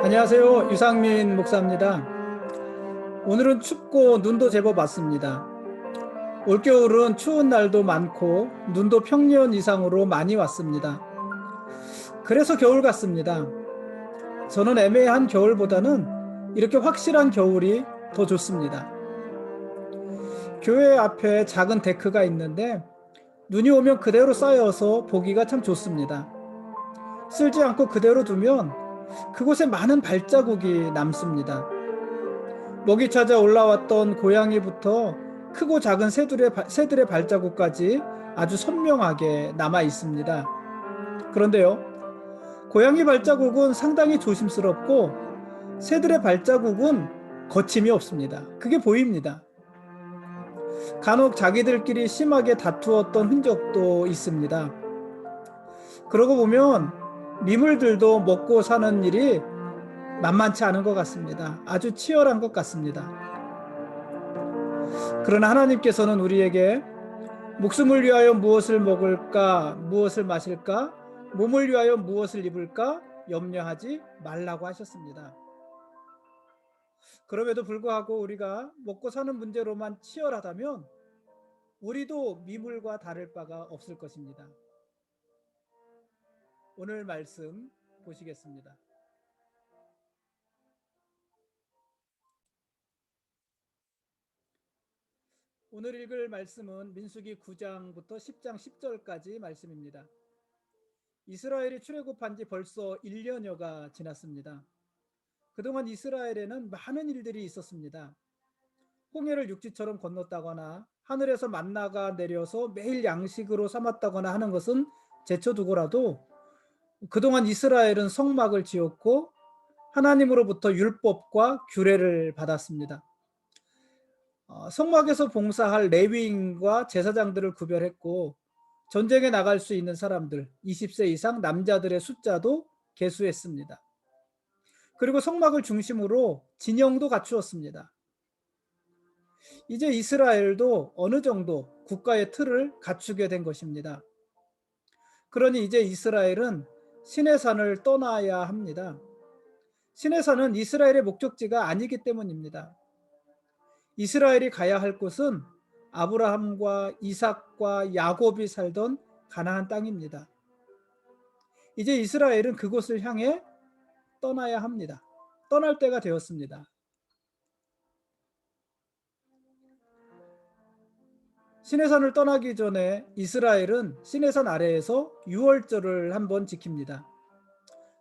안녕하세요. 유상민 목사입니다. 오늘은 춥고 눈도 제법 왔습니다. 올겨울은 추운 날도 많고 눈도 평년 이상으로 많이 왔습니다. 그래서 겨울 같습니다. 저는 애매한 겨울보다는 이렇게 확실한 겨울이 더 좋습니다. 교회 앞에 작은 데크가 있는데 눈이 오면 그대로 쌓여서 보기가 참 좋습니다. 쓸지 않고 그대로 두면 그곳에 많은 발자국이 남습니다. 먹이 찾아 올라왔던 고양이부터 크고 작은 새들의 발자국까지 아주 선명하게 남아 있습니다. 그런데요, 고양이 발자국은 상당히 조심스럽고 새들의 발자국은 거침이 없습니다. 그게 보입니다. 간혹 자기들끼리 심하게 다투었던 흔적도 있습니다. 그러고 보면 미물들도 먹고 사는 일이 만만치 않은 것 같습니다. 아주 치열한 것 같습니다. 그러나 하나님께서는 우리에게 목숨을 위하여 무엇을 먹을까, 무엇을 마실까, 몸을 위하여 무엇을 입을까 염려하지 말라고 하셨습니다. 그럼에도 불구하고 우리가 먹고 사는 문제로만 치열하다면 우리도 미물과 다를 바가 없을 것입니다. 오늘 말씀 보시겠습니다. 오늘 읽을 말씀은 민수기 9장부터 10장 10절까지 말씀입니다. 이스라엘이 출애굽한 지 벌써 1년여가 지났습니다. 그동안 이스라엘에는 많은 일들이 있었습니다. 홍해를 육지처럼 건넜다거나 하늘에서 만나가 내려서 매일 양식으로 삼았다거나 하는 것은 제쳐두고라도 그동안 이스라엘은 성막을 지었고 하나님으로부터 율법과 규례를 받았습니다. 성막에서 봉사할 레위인과 제사장들을 구별했고 전쟁에 나갈 수 있는 사람들 20세 이상 남자들의 숫자도 계수했습니다. 그리고 성막을 중심으로 진영도 갖추었습니다. 이제 이스라엘도 어느 정도 국가의 틀을 갖추게 된 것입니다. 그러니 이제 이스라엘은 시내산을 떠나야 합니다. 시내산은 이스라엘의 목적지가 아니기 때문입니다. 이스라엘이 가야 할 곳은 아브라함과 이삭과 야곱이 살던 가나안 땅입니다. 이제 이스라엘은 그곳을 향해 떠나야 합니다. 떠날 때가 되었습니다. 시내산을 떠나기 전에 이스라엘은 시내산 아래에서 유월절을 한번 지킵니다.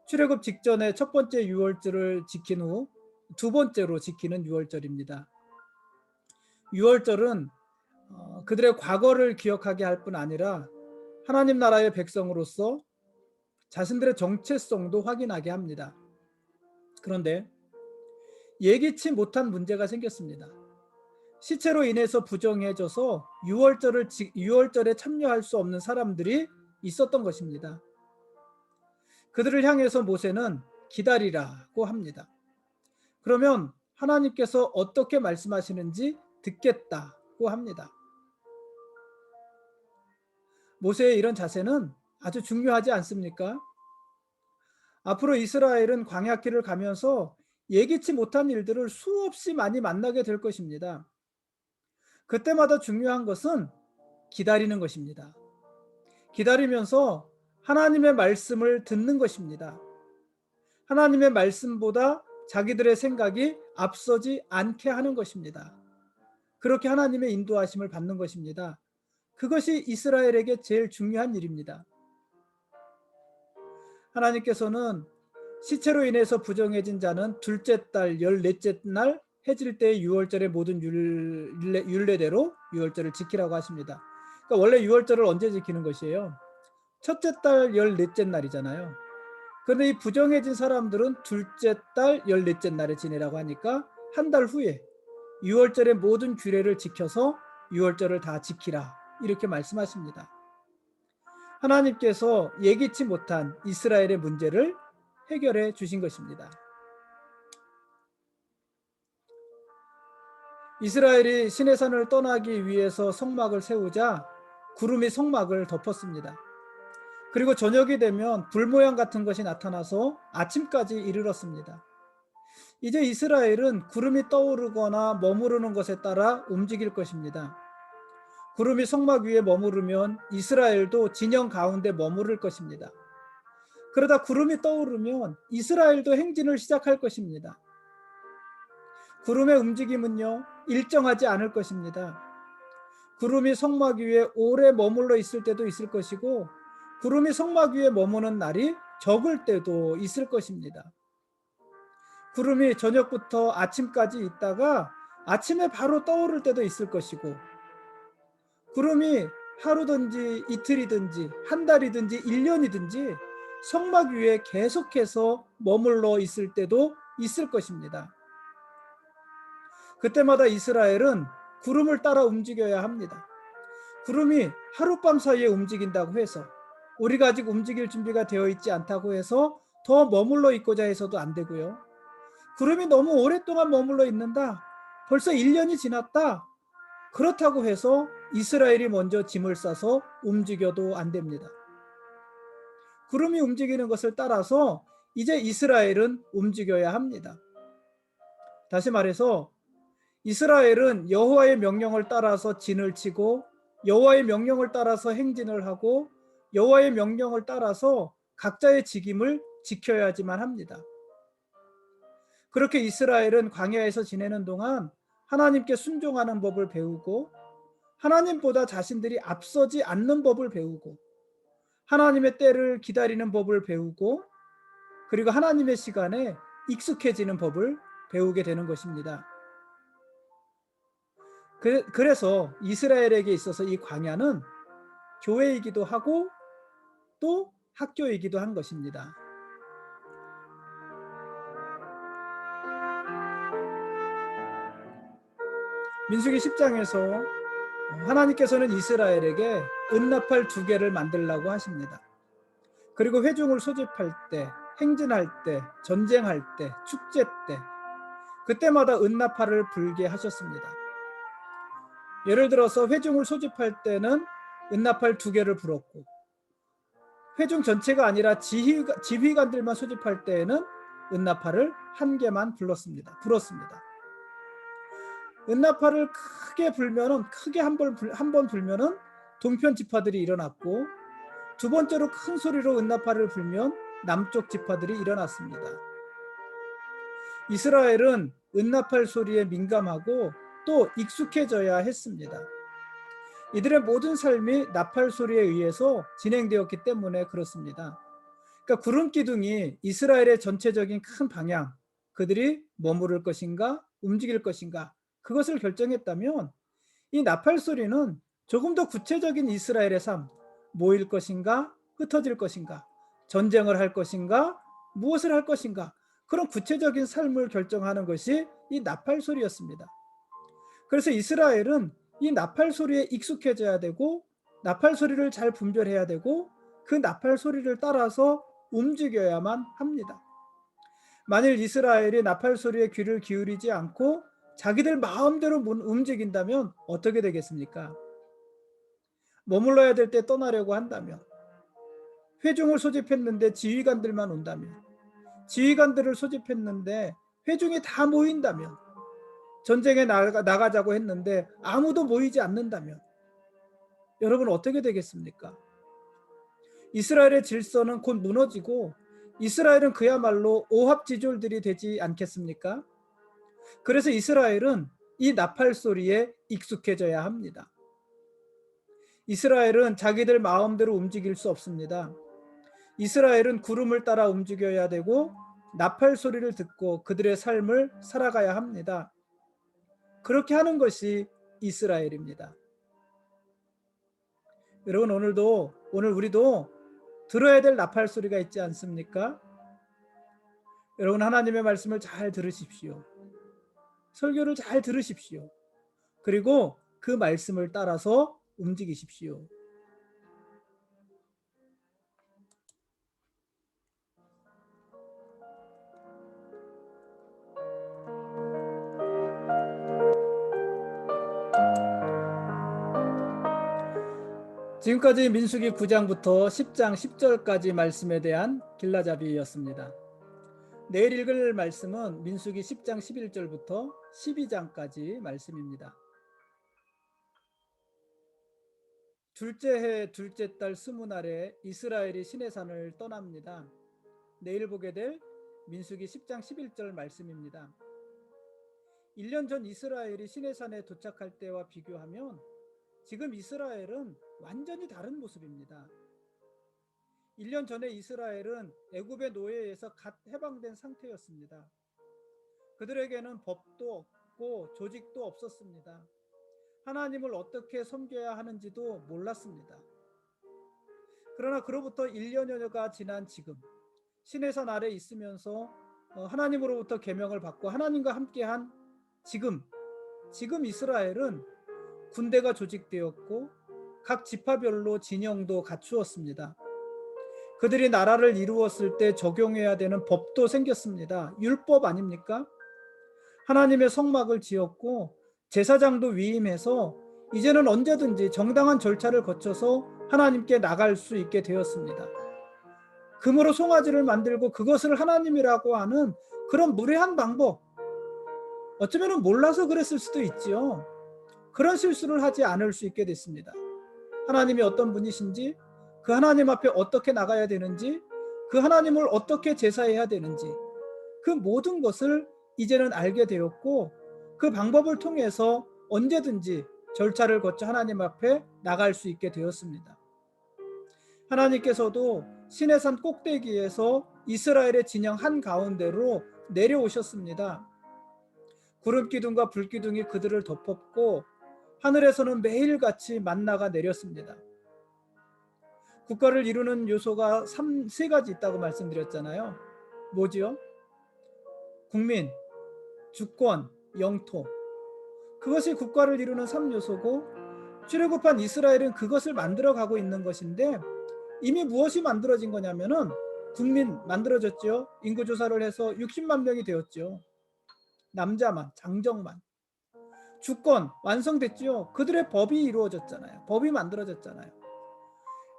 출애굽 직전에 첫 번째 유월절을 지킨 후 두 번째로 지키는 유월절입니다. 유월절은 그들의 과거를 기억하게 할 뿐 아니라 하나님 나라의 백성으로서 자신들의 정체성도 확인하게 합니다. 그런데 예기치 못한 문제가 생겼습니다. 시체로 인해서 부정해져서 유월절에 참여할 수 없는 사람들이 있었던 것입니다. 그들을 향해서 모세는 기다리라고 합니다. 그러면 하나님께서 어떻게 말씀하시는지 듣겠다고 합니다. 모세의 이런 자세는 아주 중요하지 않습니까? 앞으로 이스라엘은 광야길을 가면서 예기치 못한 일들을 수없이 많이 만나게 될 것입니다. 그때마다 중요한 것은 기다리는 것입니다. 기다리면서 하나님의 말씀을 듣는 것입니다. 하나님의 말씀보다 자기들의 생각이 앞서지 않게 하는 것입니다. 그렇게 하나님의 인도하심을 받는 것입니다. 그것이 이스라엘에게 제일 중요한 일입니다. 하나님께서는 시체로 인해서 부정해진 자는 둘째 달 14째 날 해질 때의 유월절의 모든 율례대로 유월절을 지키라고 하십니다. 그러니까 원래 유월절을 언제 지키는 것이에요? 첫째 달 14째 날이잖아요. 그런데 이 부정해진 사람들은 둘째 달 14째 날에 지내라고 하니까 한 달 후에 유월절의 모든 규례를 지켜서 유월절을 다 지키라 이렇게 말씀하십니다. 하나님께서 예기치 못한 이스라엘의 문제를 해결해 주신 것입니다. 이스라엘이 시내산을 떠나기 위해서 성막을 세우자 구름이 성막을 덮었습니다. 그리고 저녁이 되면 불 모양 같은 것이 나타나서 아침까지 이르렀습니다. 이제 이스라엘은 구름이 떠오르거나 머무르는 것에 따라 움직일 것입니다. 구름이 성막 위에 머무르면 이스라엘도 진영 가운데 머무를 것입니다. 그러다 구름이 떠오르면 이스라엘도 행진을 시작할 것입니다. 구름의 움직임은요, 일정하지 않을 것입니다. 구름이 성막 위에 오래 머물러 있을 때도 있을 것이고, 구름이 성막 위에 머무는 날이 적을 때도 있을 것입니다. 구름이 저녁부터 아침까지 있다가 아침에 바로 떠오를 때도 있을 것이고, 구름이 하루든지 이틀이든지 한 달이든지 1년이든지 성막 위에 계속해서 머물러 있을 때도 있을 것입니다. 그때마다 이스라엘은 구름을 따라 움직여야 합니다. 구름이 하룻밤 사이에 움직인다고 해서, 우리가 아직 움직일 준비가 되어 있지 않다고 해서 더 머물러 있고자 해서도 안 되고요. 구름이 너무 오랫동안 머물러 있는다, 벌써 1년이 지났다, 그렇다고 해서 이스라엘이 먼저 짐을 싸서 움직여도 안 됩니다. 구름이 움직이는 것을 따라서 이제 이스라엘은 움직여야 합니다. 다시 말해서 이스라엘은 여호와의 명령을 따라서 진을 치고, 여호와의 명령을 따라서 행진을 하고, 여호와의 명령을 따라서 각자의 직임을 지켜야지만 합니다. 그렇게 이스라엘은 광야에서 지내는 동안 하나님께 순종하는 법을 배우고, 하나님보다 자신들이 앞서지 않는 법을 배우고, 하나님의 때를 기다리는 법을 배우고, 그리고 하나님의 시간에 익숙해지는 법을 배우게 되는 것입니다. 그래서 이스라엘에게 있어서 이 광야는 교회이기도 하고 또 학교이기도 한 것입니다. 민수기 10장에서 하나님께서는 이스라엘에게 은나팔 2개를 만들라고 하십니다. 그리고 회중을 소집할 때, 행진할 때, 전쟁할 때, 축제 때, 그때마다 은나팔을 불게 하셨습니다. 예를 들어서 회중을 소집할 때는 은나팔 2개를 불었고, 회중 전체가 아니라 지휘관들만 소집할 때에는 은나팔을 1개만 불었습니다. 은나팔을 크게 불면은, 크게 한 번 불면은 동편 지파들이 일어났고, 두 번째로 큰 소리로 은나팔을 불면 남쪽 지파들이 일어났습니다. 이스라엘은 은나팔 소리에 민감하고 또 익숙해져야 했습니다. 이들의 모든 삶이 나팔 소리에 의해서 진행되었기 때문에 그렇습니다. 그러니까 구름 기둥이 이스라엘의 전체적인 큰 방향, 그들이 머무를 것인가 움직일 것인가, 그것을 결정했다면, 이 나팔 소리는 조금 더 구체적인 이스라엘의 삶, 모일 것인가 흩어질 것인가, 전쟁을 할 것인가 무엇을 할 것인가, 그런 구체적인 삶을 결정하는 것이 이 나팔 소리였습니다. 그래서 이스라엘은 이 나팔 소리에 익숙해져야 되고, 나팔 소리를 잘 분별해야 되고, 그 나팔 소리를 따라서 움직여야만 합니다. 만일 이스라엘이 나팔 소리에 귀를 기울이지 않고 자기들 마음대로 움직인다면 어떻게 되겠습니까? 머물러야 될 때 떠나려고 한다면, 회중을 소집했는데 지휘관들만 온다면, 지휘관들을 소집했는데 회중이 다 모인다면, 전쟁에 나가자고 했는데 아무도 모이지 않는다면, 여러분 어떻게 되겠습니까? 이스라엘의 질서는 곧 무너지고 이스라엘은 그야말로 오합지졸들이 되지 않겠습니까? 그래서 이스라엘은 이 나팔 소리에 익숙해져야 합니다. 이스라엘은 자기들 마음대로 움직일 수 없습니다. 이스라엘은 구름을 따라 움직여야 되고 나팔 소리를 듣고 그들의 삶을 살아가야 합니다. 그렇게 하는 것이 이스라엘입니다. 여러분, 오늘 우리도 들어야 될 나팔 소리가 있지 않습니까? 여러분, 하나님의 말씀을 잘 들으십시오. 설교를 잘 들으십시오. 그리고 그 말씀을 따라서 움직이십시오. 지금까지 민수기 9장부터 10장 10절까지 말씀에 대한 길라잡이였습니다. 내일 읽을 말씀은 민수기 10장 11절부터 12장까지 말씀입니다. 둘째 해 둘째 달 20날에 이스라엘이 시내산을 떠납니다. 내일 보게 될 민수기 10장 11절 말씀입니다. 1년 전 이스라엘이 시내산에 도착할 때와 비교하면 지금 이스라엘은 완전히 다른 모습입니다. 1년 전에 이스라엘은 애굽의 노예에서 갓 해방된 상태였습니다. 그들에게는 법도 없고 조직도 없었습니다. 하나님을 어떻게 섬겨야 하는지도 몰랐습니다. 그러나 그로부터 1년여가 지난 지금 시내산 아래 있으면서 하나님으로부터 계명을 받고 하나님과 함께한 지금 이스라엘은 군대가 조직되었고 각 지파별로 진영도 갖추었습니다. 그들이 나라를 이루었을 때 적용해야 되는 법도 생겼습니다. 율법 아닙니까? 하나님의 성막을 지었고 제사장도 위임해서 이제는 언제든지 정당한 절차를 거쳐서 하나님께 나갈 수 있게 되었습니다. 금으로 송아지를 만들고 그것을 하나님이라고 하는 그런 무례한 방법, 어쩌면 몰라서 그랬을 수도 있지요. 그런 실수를 하지 않을 수 있게 됐습니다. 하나님이 어떤 분이신지, 그 하나님 앞에 어떻게 나가야 되는지, 그 하나님을 어떻게 제사해야 되는지, 그 모든 것을 이제는 알게 되었고 그 방법을 통해서 언제든지 절차를 거쳐 하나님 앞에 나갈 수 있게 되었습니다. 하나님께서도 시내산 꼭대기에서 이스라엘의 진영 한가운데로 내려오셨습니다. 구름 기둥과 불 기둥이 그들을 덮었고 하늘에서는 매일같이 만나가 내렸습니다. 국가를 이루는 요소가 세 가지 있다고 말씀드렸잖아요. 뭐지요? 국민, 주권, 영토. 그것이 국가를 이루는 3요소고 출애굽한 이스라엘은 그것을 만들어가고 있는 것인데 이미 무엇이 만들어진 거냐면은 국민 만들어졌죠. 인구조사를 해서 60만 명이 되었죠. 남자만, 장정만. 주권 완성됐죠. 그들의 법이 이루어졌잖아요. 법이 만들어졌잖아요.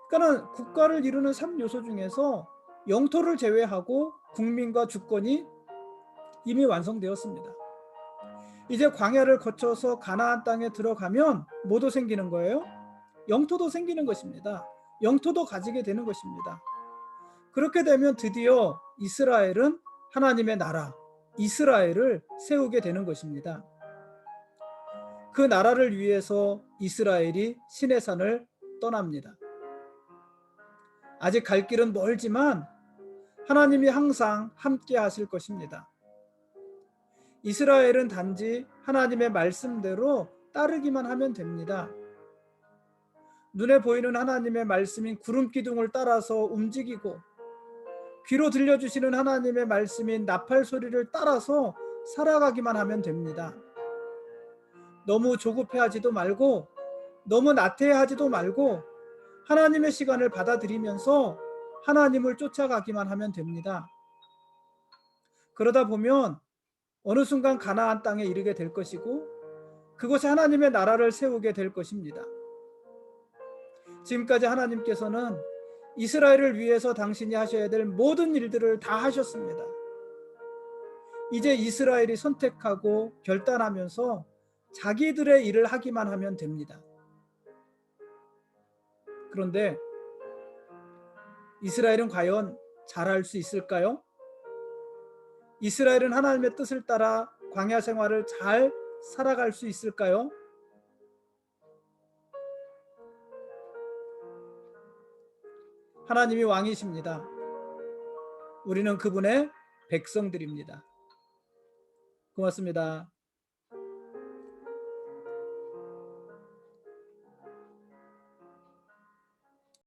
그러니까 국가를 이루는 3요소 중에서 영토를 제외하고 국민과 주권이 이미 완성되었습니다. 이제 광야를 거쳐서 가나안 땅에 들어가면 뭐도 생기는 거예요? 영토도 생기는 것입니다. 영토도 가지게 되는 것입니다. 그렇게 되면 드디어 이스라엘은 하나님의 나라, 이스라엘을 세우게 되는 것입니다. 그 나라를 위해서 이스라엘이 시내산을 떠납니다. 아직 갈 길은 멀지만 하나님이 항상 함께 하실 것입니다. 이스라엘은 단지 하나님의 말씀대로 따르기만 하면 됩니다. 눈에 보이는 하나님의 말씀인 구름 기둥을 따라서 움직이고 귀로 들려주시는 하나님의 말씀인 나팔 소리를 따라서 살아가기만 하면 됩니다. 너무 조급해하지도 말고 너무 나태해하지도 말고 하나님의 시간을 받아들이면서 하나님을 쫓아가기만 하면 됩니다. 그러다 보면 어느 순간 가나안 땅에 이르게 될 것이고 그곳에 하나님의 나라를 세우게 될 것입니다. 지금까지 하나님께서는 이스라엘을 위해서 당신이 하셔야 될 모든 일들을 다 하셨습니다. 이제 이스라엘이 선택하고 결단하면서 자기들의 일을 하기만 하면 됩니다. 그런데 이스라엘은 과연 잘할 수 있을까요? 이스라엘은 하나님의 뜻을 따라 광야 생활을 잘 살아갈 수 있을까요? 하나님이 왕이십니다. 우리는 그분의 백성들입니다. 고맙습니다.